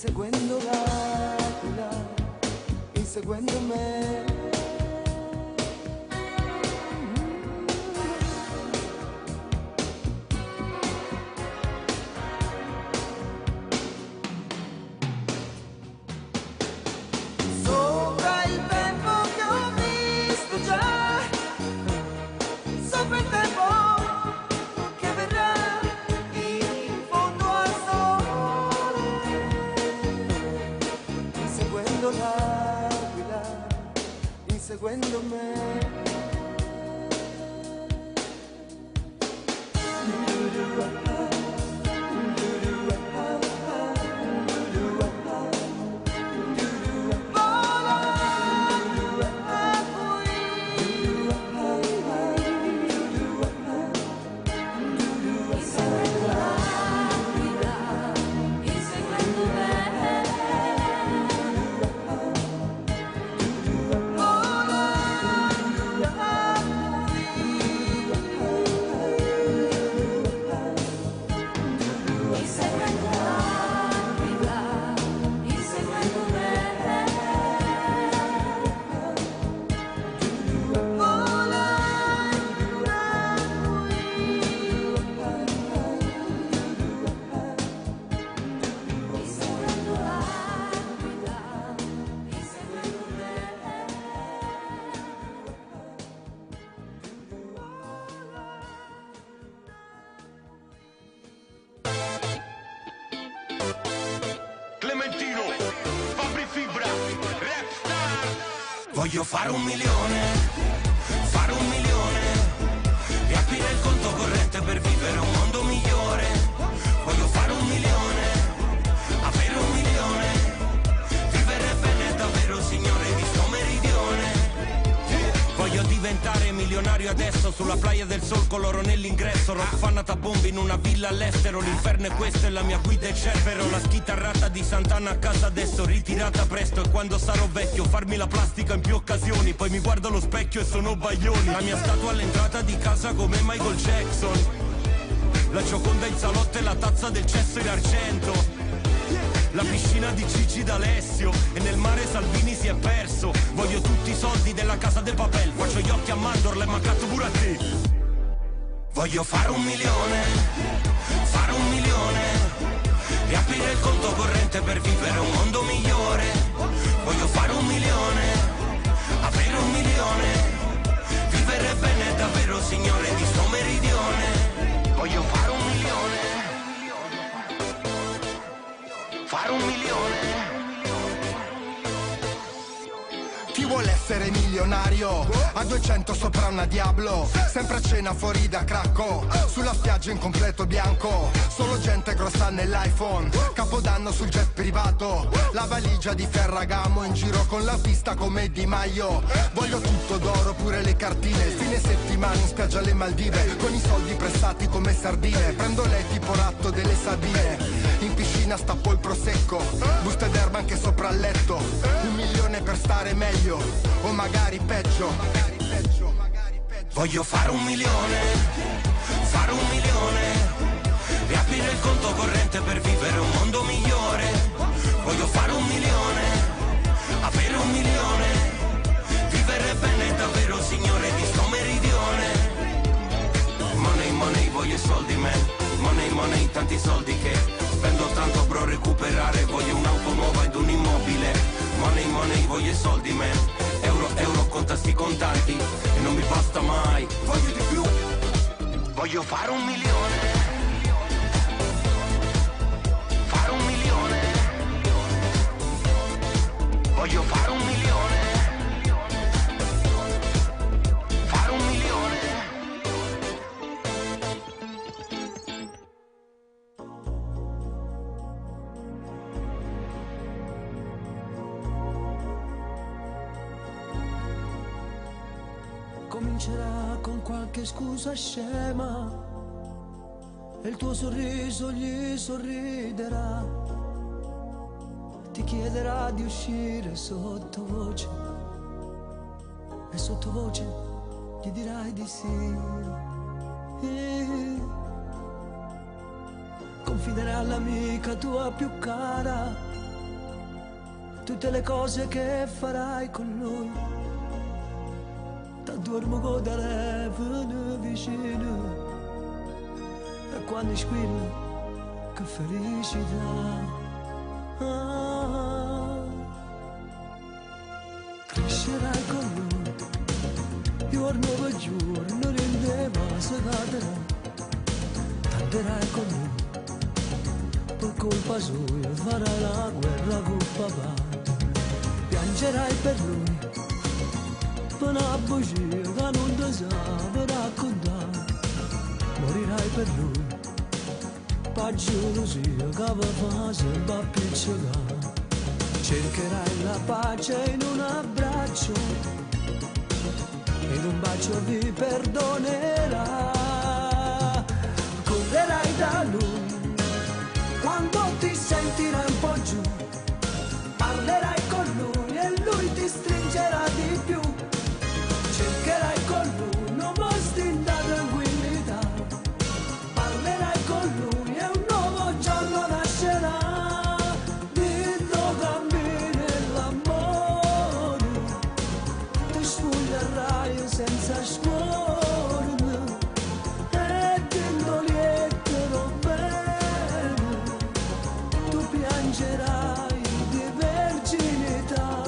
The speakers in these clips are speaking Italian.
inseguendo l'aquila, inseguendo me. Sopra il tempo che ho visto già, sopra il tempo che verrà, in fondo al sole, inseguendo l'aquila, inseguendo me. Clementino, Fabri Fibra, Rapstar. Voglio fare 1 milione, fare 1 milione, riaprire il conto corrente per vivere un mondo migliore. Voglio fare 1 milione, avere 1 milione, vivere bene davvero, signore di sto meridione. Voglio diventare milionario adesso, sulla playa del sol con l'oro nell'ingresso, rock fanata bombe in una villa all'estero. L'inferno è questo e la mia guida è Cerbero. La schitarrata di Sant'Anna a casa adesso, ritirata presto. E quando sarò vecchio farmi la plastica in più occasioni. Poi mi guardo allo specchio e sono Baglioni. La mia statua all'entrata di casa come Michael Jackson. La Gioconda in salotto e la tazza del cesso in argento. La piscina di Gigi D'Alessio e nel mare Salvini si è perso. Voglio tutti i soldi della casa de papel, faccio gli occhi a mandorla e mancato pure a te. Voglio fare 1 milione, fare 1 milione, riaprire il conto corrente per vivere un mondo migliore. Voglio fare 1 milione, avere 1 milione, vivere bene davvero, signore di sto meridione. Voglio fare 1 milione, fare 1 milione. Chi vuole essere milionario? A 200 sopra una Diablo, sempre a cena fuori da Cracco, sulla spiaggia in completo bianco, solo gente grossa nell'iPhone, Capodanno sul jet privato, la valigia di Ferragamo, in giro con l'autista come Di Maio. Voglio tutto d'oro, pure le cartine, fine settimana in spiaggia alle Maldive, con i soldi prestati come sardine, prendo lei tipo ratto delle Sabine, in piscina stappo il prosecco, buste d'erba anche sopra il letto, 1 milione per stare meglio, o magari peggio. Voglio fare 1 milione, fare 1 milione, riaprire il conto corrente per vivere un mondo migliore. Voglio fare 1 milione, avere 1 milione, vivere bene davvero, signore di sto meridione. Money, money, voglio soldi, man. Money, money, tanti soldi che spendo tanto bro, recuperare. Voglio un'auto nuova ed un immobile. Money, money, voglio soldi, man. Euro, euro, conta sti contanti e non mi basta mai. Voglio di più. Voglio fare 1 milione, fare 1 milione. Voglio fare 1 milione, fare 1 milione. Comincerà con qualche scusa scema e il tuo sorriso gli sorriderà. Ti chiederà di uscire sottovoce e sottovoce gli dirai di sì. Confiderà all'amica tua più cara tutte le cose che farai con lui. T'addormo con telefono vicino e quando squillo che felicità. Crescerai con lui, giorno per giorno rendeva si cadrà. T'anderai con lui, per colpa sua farai la guerra con papà. Piangerai per lui, per una bugia che non ti sa raccontare. Morirai per lui, per gelosia che vi fa sempre appiccicare. Cercherai la pace in un abbraccio, in un bacio vi perdonerà. Correrai da lui quando ti sentirai un po' giù, parlerai con lui e lui ti stringerà di più. Cercherai con lui un posto da tranquillità, parlerai con lui e un nuovo giorno nascerà. Senza scuola e dentro lieto bene tu piangerai di verginità.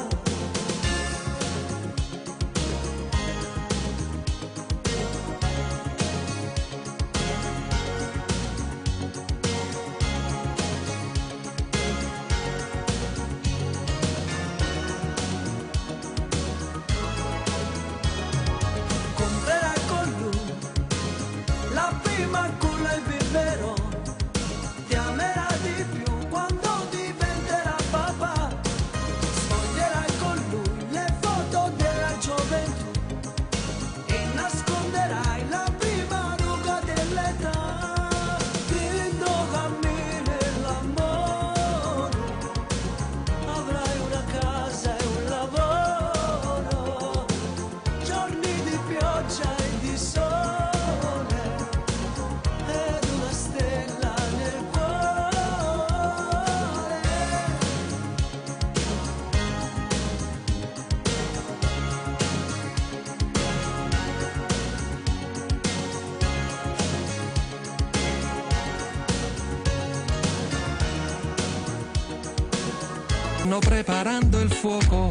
Stanno preparando il fuoco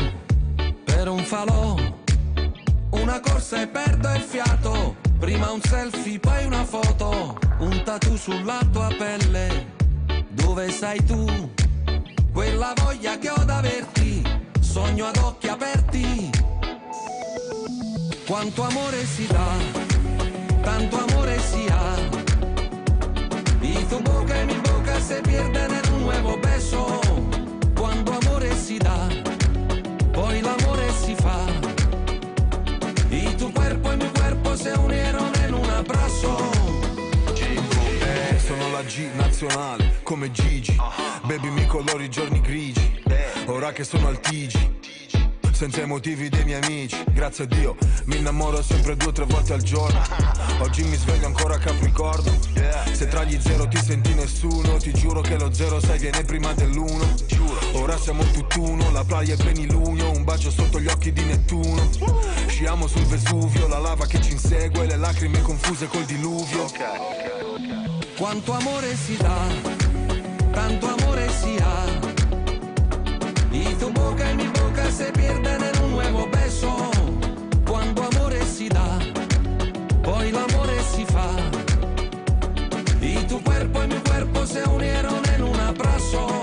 per un falò, una corsa e perdo il fiato, prima un selfie poi una foto, un tattoo sulla tua pelle, dove sei tu? Quella voglia che ho d'averti, sogno ad occhi aperti. Quanto amore si dà, tanto amore si ha, y tu boca y mi boca se pierden en un nuevo beso. Quando amore si dà, poi l'amore si fa, y tu cuerpo y mi cuerpo se unieron en un abrazo. Sono la G nazionale, come Gigi, baby mi colori i giorni grigi, ora che sono al TG, senza i motivi dei miei amici, grazie a Dio, mi innamoro sempre 2 o 3 volte al giorno, oggi mi sveglio ancora a Capricorno, se tra gli 0 ti senti nessuno, ti giuro che lo 0,6 viene prima dell'1, ora siamo tutt'uno, la playa è plenilunio, un bacio sotto gli occhi di Nettuno, sciamo sul Vesuvio, la lava che ci insegue, le lacrime confuse col diluvio. Quanto amore si dà, tanto amore si ha, y tu boca y mi boca se pierden en un nuevo beso. Quando amore si dà, poi l'amore si fa, y tu cuerpo y mi cuerpo se unieron en un abrazo.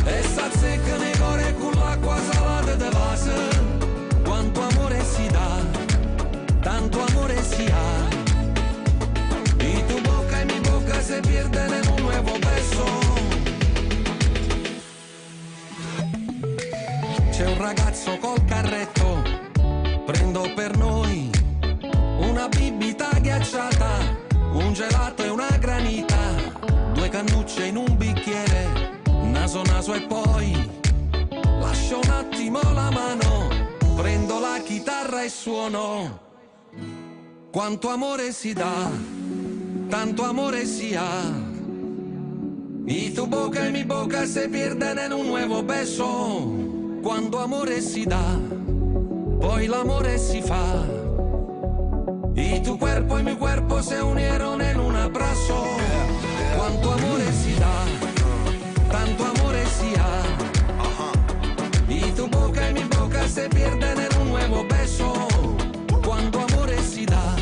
E salse che ne gore con l'acqua salata de base. Quanto amore si dà, tanto amore si ha, y tu boca y mi boca se pierden en un nuevo beso. C'è un ragazzo col carretto, prendo per noi una bibita ghiacciata, un gelato e una granita, 2 cannucce in un bicchiere, naso naso e poi lascio un attimo la mano, prendo la chitarra e suono. Quanto amore si dà, tanto amore si ha, Y tu boca y mi boca se pierden en un nuevo beso. Cuando amore si da, poi l'amore si fa. Y tu cuerpo y mi cuerpo se unieron en un abrazo. Cuánto amore si da, tanto amore si ha. Y tu boca y mi boca se pierden en un nuevo beso. Cuando amore si da,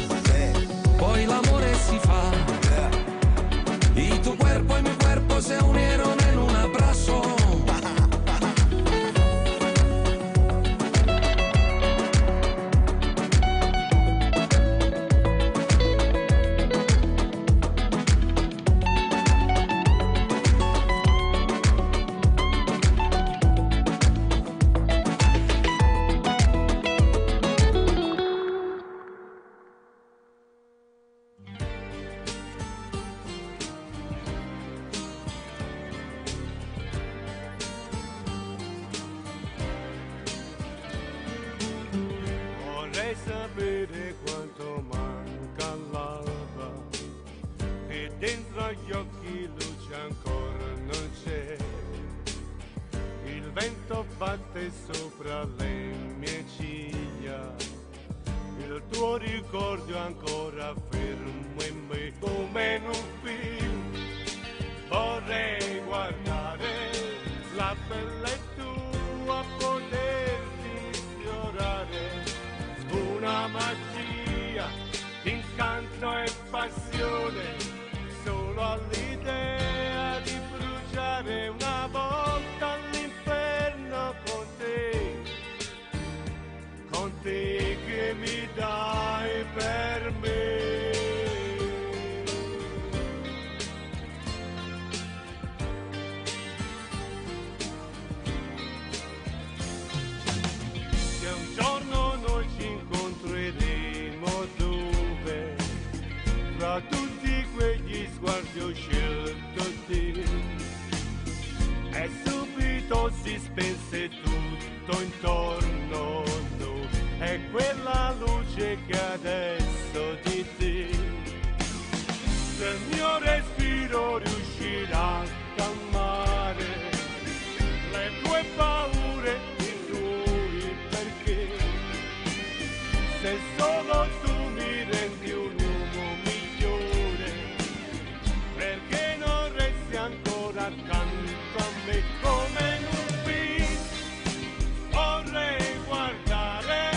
poi l'amore si fa. Y tu cuerpo y mi cuerpo se unieron en un abrazo. Vorrei sapere quanto manca l'alba, che dentro agli occhi luce ancora non c'è. Il vento batte sopra le mie ciglia, il tuo ricordo è ancora fermo in me come in un film. Vorrei guardare la bella tua, poterti sfiorare. Una magia, incanto e passione, solo all'idea di bruciare una volta all'inferno con te che mi dai per me. Se un giorno noi ci incontreremo dove, fra tutti quegli sguardi ho scelto te, e subito si spense tutto intorno a noi, è quella luce che adesso di te, se il mio respiro riuscirà a calmare le tue paure, i tuoi perché, se solo tu mi rendi un uomo migliore, perché non resti ancora accanto a me come in un film. Vorrei guardare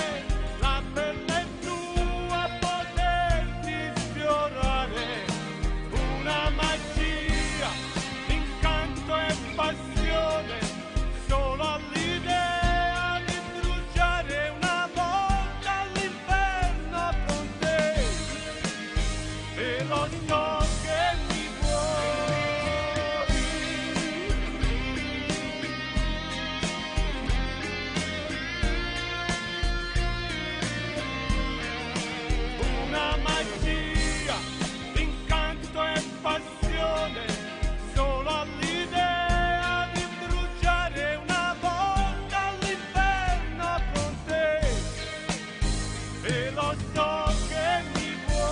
la pelle tua, poterti sfiorare, una magia, incanto e passione, solo all'idea di bruciare una volta all'inferno con te, e lo so che mi vuoi. Una magia, incanto e passione, solo all'idea di bruciare una volta all'inferno con te, e lo so che mi vuoi.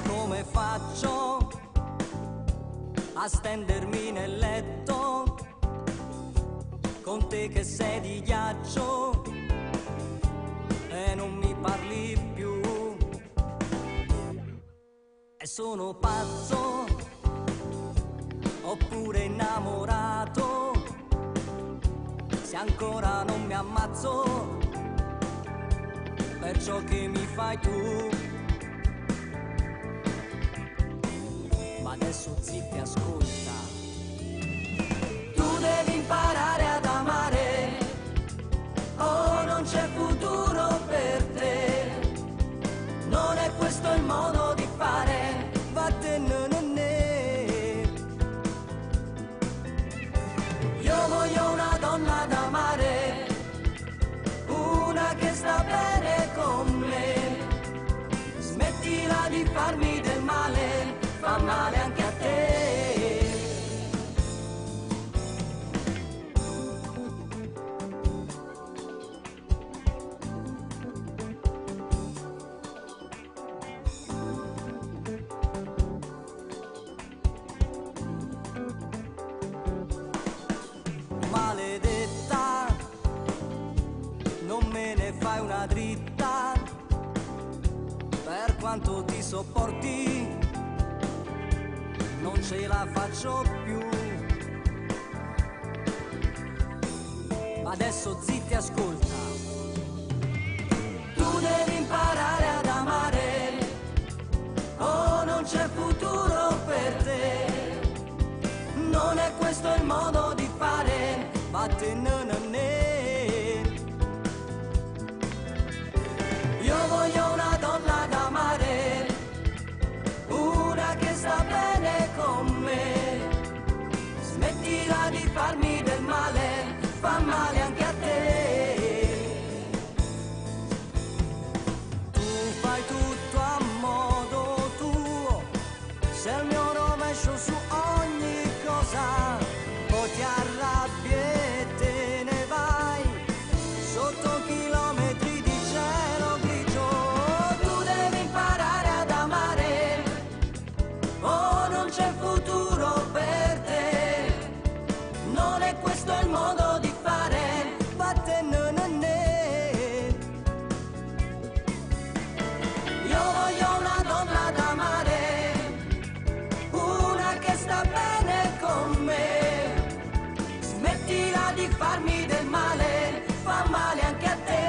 Come faccio a stendermi nel letto con te che sei di ghiaccio e non mi parli più, e sono pazzo oppure innamorato se ancora non mi ammazzo per ciò che mi fai tu. Ma adesso zitti, ascolta. Tu devi imparare ad amare, oh non c'è futuro per te, non è questo il modo di fare, vattene. Io voglio una donna da amare, una che sta bene con me, smettila di farmi del male, fa male anche a te. Maledetta, non me ne fai una dritta, per quanto ti sopporti non ce la faccio più. Ma adesso zitti, ascolta. Tu devi imparare ad amare, oh non c'è futuro per te, non è questo il modo di fare, vattene. Io voglio una donna da amare, una che sta bene con me, smettila di farmi del male, fa male anche a te. Tu fai tutto a modo tuo, sei il mio rovescio su ogni cosa, poi ti arrabbi e te ne vai sotto chilometri di cielo grigio. Tu devi imparare ad amare, oh non c'è futuro per te, non è questo il modo di fare, vattene. Io voglio una donna da amare, una che sta bene con me, smettila di farmi del male, fa male anche a te.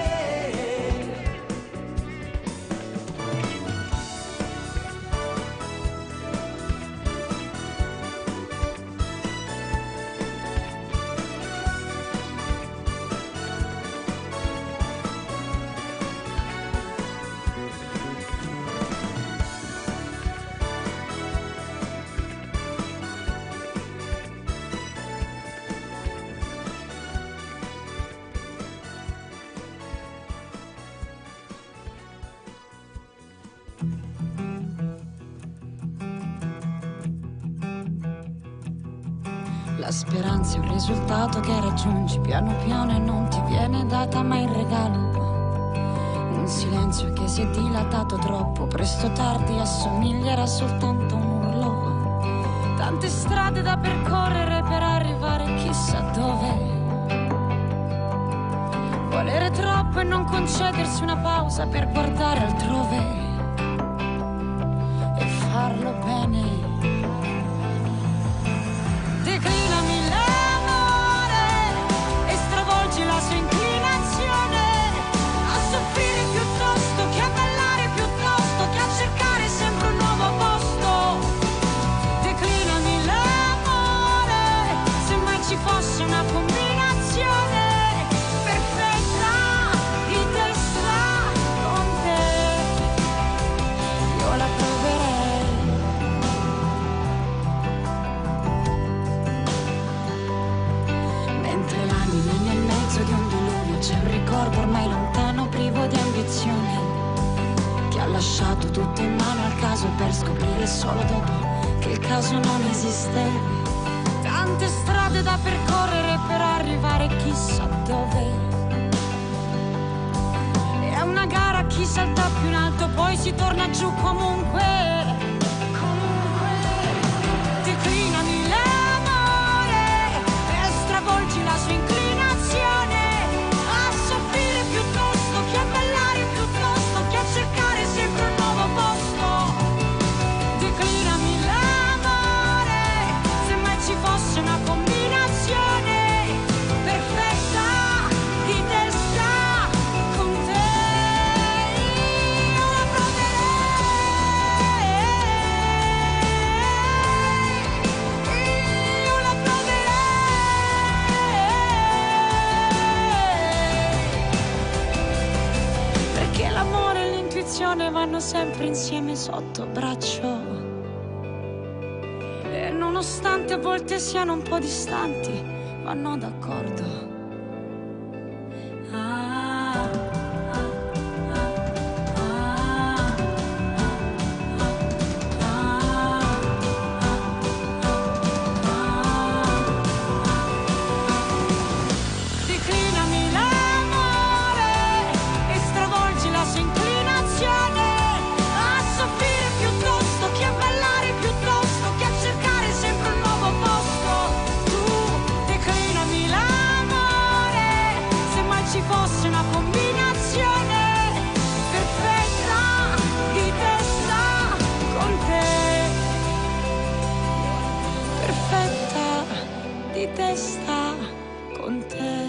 La speranza è un risultato che raggiungi piano piano e non ti viene data mai in regalo. Un silenzio che si è dilatato troppo, presto o tardi assomiglierà soltanto a un urlo. Tante strade da percorrere per arrivare chissà dove. Volere troppo e non concedersi una pausa per guardare altrove e farlo bene. Declinami l'amore e stravolgi la sua inclinazione a soffrire piuttosto che a ballare, piuttosto che a cercare sempre un nuovo posto. Declinami l'amore, se mai ci fosse una combinazione perfetta di testa con te, io la proverei. Nel mezzo di un diluvio c'è un ricordo ormai lontano, privo di ambizioni, che ha lasciato tutto in mano al caso per scoprire solo dopo che il caso non esiste. Tante strade da percorrere per arrivare chissà dove. È una gara a chi salta più in alto, poi si torna giù comunque. Declinami l'amore e stravolgi la sua inclinazione a soffrire piuttosto che a ballare, piuttosto che a cercare sempre un nuovo posto. Declinami l'amore, se mai ci fosse una combinazione perfetta stanno sempre insieme sotto braccio. E nonostante a volte siano un po' distanti, vanno d'accordo. Declinami l'amore e stravolgi la sua inclinazione a soffrire piuttosto che a ballare, piuttosto che a cercare sempre un nuovo posto. Tu declinami l'amore, se mai ci fosse una combinazione perfetta di testa con te, Perfetta di testa con te.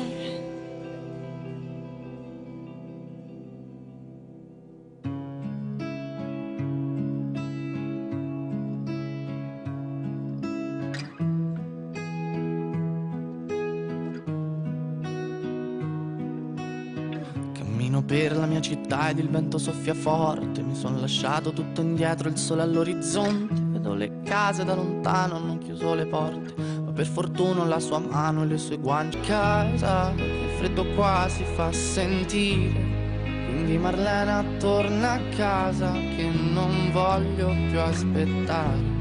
Cammino per la mia città ed il vento soffia forte. Mi son lasciato tutto indietro, il sole all'orizzonte. Vedo le case da lontano, hanno chiuso le porte, ma per fortuna la sua mano e le sue guance. Casa, che freddo qua si fa sentire. Quindi Marlena torna a casa, che non voglio più aspettare.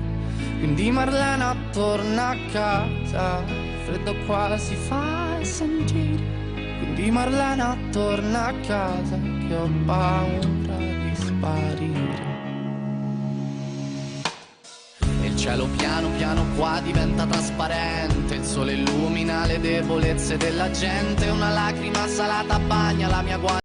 Quindi Marlena torna a casa, il freddo qua si fa sentire. Quindi Marlena torna a casa, che ho paura di sparire. E il cielo piano piano qua diventa trasparente, il sole illumina le debolezze della gente, una lacrima salata bagna la mia guancia.